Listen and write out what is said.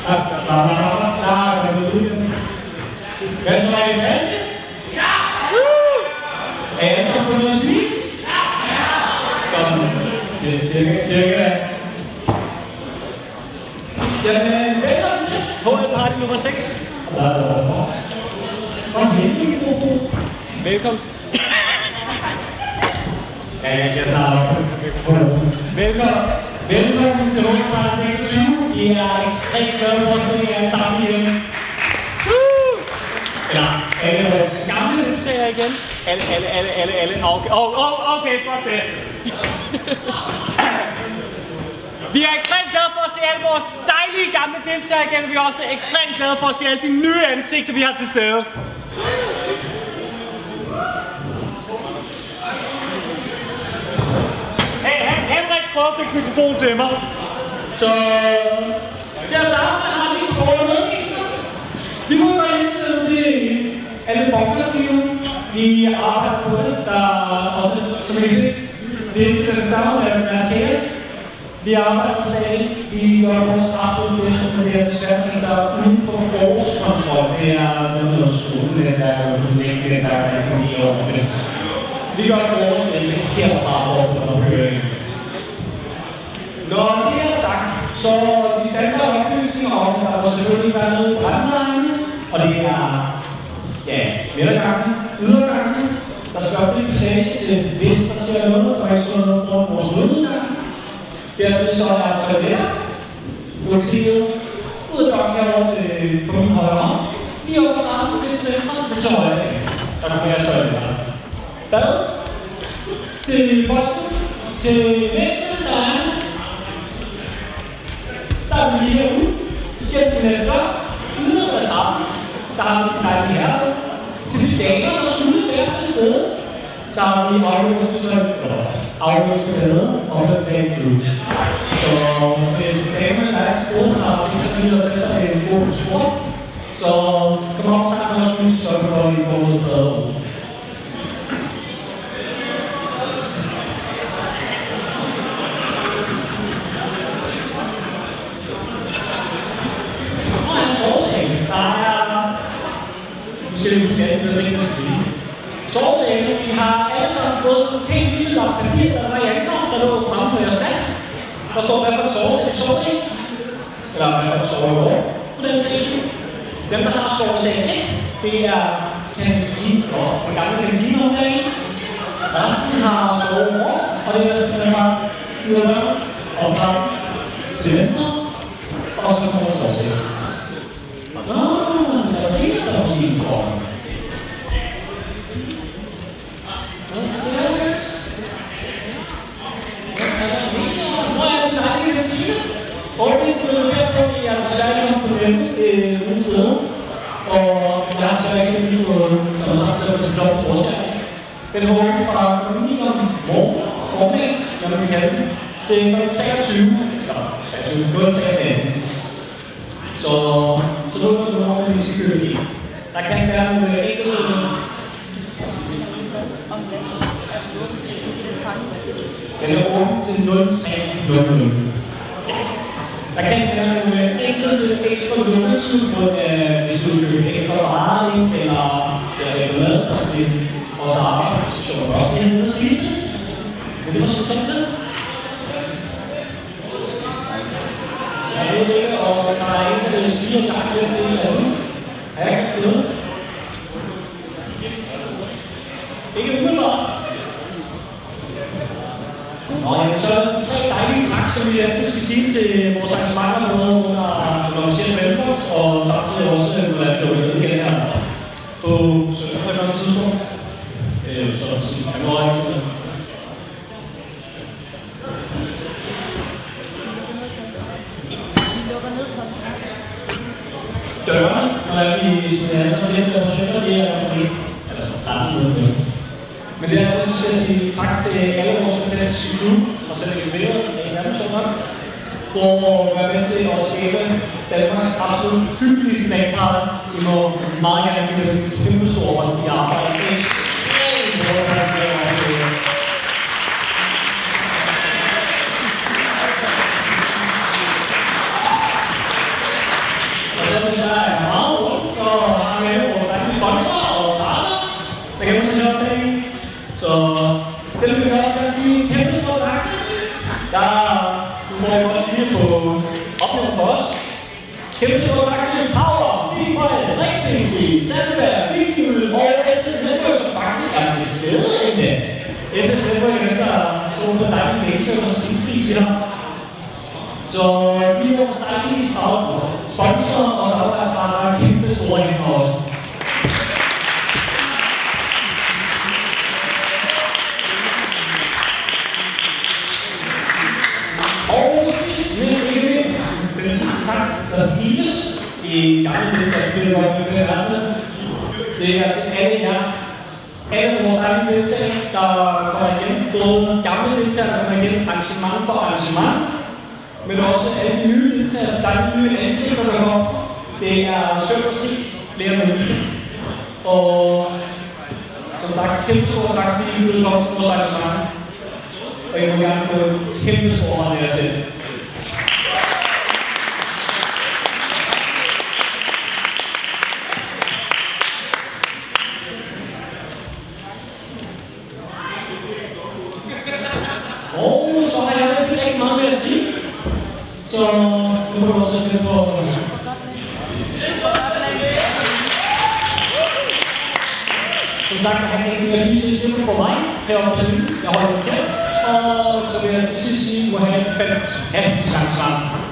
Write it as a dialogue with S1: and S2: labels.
S1: Hvad så er I maske? Ja! Er I alle sammen på noget at spise? Ja! Sådan, cirka. Jamen, velkommen til HL Party nummer 6. Velkommen. Ja, jeg starter. Velkommen til HL Party 26. Vi er ekstremt glade for at se jer sammen igen. Eller alle vores gamle deltagere igen. Alle. Okay, fuck det. Vi er ekstremt glade for at se alle vores dejlige gamle deltagere igen. Vi er også ekstremt glade for at se alle de nye ansigter, vi har til stede. Hey, Henrik, prøv at fikse mikrofonen til mig. Så til at starte med har vi en kort meddelelse. Vi må være indstillet ved alle bonkerskiver. Vi arbejder på det, der også, som I kan se, det er indstillet sammen med deres kaos. Vi arbejder på sagen. Vi gør vores absolut bedste med det her svært, der er uden for vores kontrol. Det er noget af skolen, der er udlæggende, der er fungerer over det. Vi gør vores bedste herfra for at køre ind. Når det er sagt, så de standard oplysninger om, at der vil selvfølgelig være noget brandvarme, og det er midtergangen, ydergangen. Der skal op en passage til vest, der ser noget, og ikke sådan noget foran vores udgang. Dertil så er toiletter, udsiden, udgang herovre til på min højre hånd. Lige over trappen, lidt til venstre, på toiletter. Der kommer jeres toiletter. Bad. Til folket, til mændene, der er vi lige herude. Gennem den næste dør, ned ad trappen. Der har vi de dejlige herrer. Til de damer, der skulle være til stede, så har vi afløste bader og med bagklub. Så hvis damerne, der er til stede, har tænkt sig lige at tage sig en god sport, så kom op sammen med os, så går vi på noget bedre. Sovesalen, vi har alle sammen fået sådan en pænt lille lap papir, der var i ankom, der lå fremme på jeres plads. Der står hvad for en sovesal I sover i, eller hvad for en sover I over, på den sags skyld. Dem, der har sovesal 1, det er kantine og en gammel kantine om dagen. Resten har sovet over, og det er simpelthen bare ydermør og trappen til venstre, og så kommer sovesal. Der er ikke der måske en form. Og vi sidder her på, at jeg desværre ikke på nettet nogle steder. Og jeg har så ikke set lige noget, som er sagt, så er det så blot storskærm. Den håber fra klokken 9 om morgenen, når man kan kalde den, til klokken 23. Eller 23, nu er det 23. Så nu er det noget, vi skal køre i. Der kan være nogle enkelte. Den er åben til 03:00. Der kan være nogle enkelte ekstra lønneskud, hvis du vil købe ekstra varer ind, eller mad, og så vil vores arbejdsstation også lige ned og spise. Men det var så sådan det. Jeg ved ikke, og der er en, der vil sige, at jeg har glemt det eller andet. Er jeg ikke glemt? Ikke umiddelbart. Nå, jamen så tre dejlige tak, som vi altid skal sige til vores arrangementer både under den officielle velkomst og samtidig også, hvordan vi lukker ned her på søndag på et eller andet tidspunkt. Så sidst jeg må ikke til. Dørene, når vi smider så lidt på søndag, det er ikke, altså 13 minutter. Men det er altid, synes jeg, at sige tak til alle vores fantastiske klub, og selv ikke ved en anden sådan, for at være med til at skabe Danmarks absolut hyggeligste nationalpark. I må meget gerne give dem en kæmpe stor hånd, de arbejder ekstremt hårdt med at lave. sige en kæmpe stor tak til. Du får jo også lige på oplevelsen for os. Kæmpe stor tak til Power, Big Boy, Rigsmæssig, Sandberg, Viggyld og SS Network, som faktisk er til stede i dag. SS Network er dem, der så på dejlige gameservice og tidspris i dig. Så vi er vores dejlige sponsor og samarbejdspartnere kæmpe store hænder også. Og sidst, men ikke mindst, den sidste tak, der skal gives i gamle deltagere, det er til alle jer. Alle vores dejlige deltagere, der kommer igen, både gamle deltagere, der kommer igen arrangement for arrangement, men også alle de nye deltagere, der er nye ansigter, der kommer. Det er skønt at se flere mennesker. Og som sagt, kæmpe stor tak, fordi I ville komme til vores arrangement. Og jeg må gerne få en kæmpe stor hånd af jer selv. Og så har jeg næsten ikke meget mere at sige. Så nu får du også sætte på. Som sagt, jeg har ikke mere at sige til simpelthen for mig heroppe på siden. Jeg holder mig kæft. Og så vil jeg til sidst sige, at du må have en fantastisk gang sammen.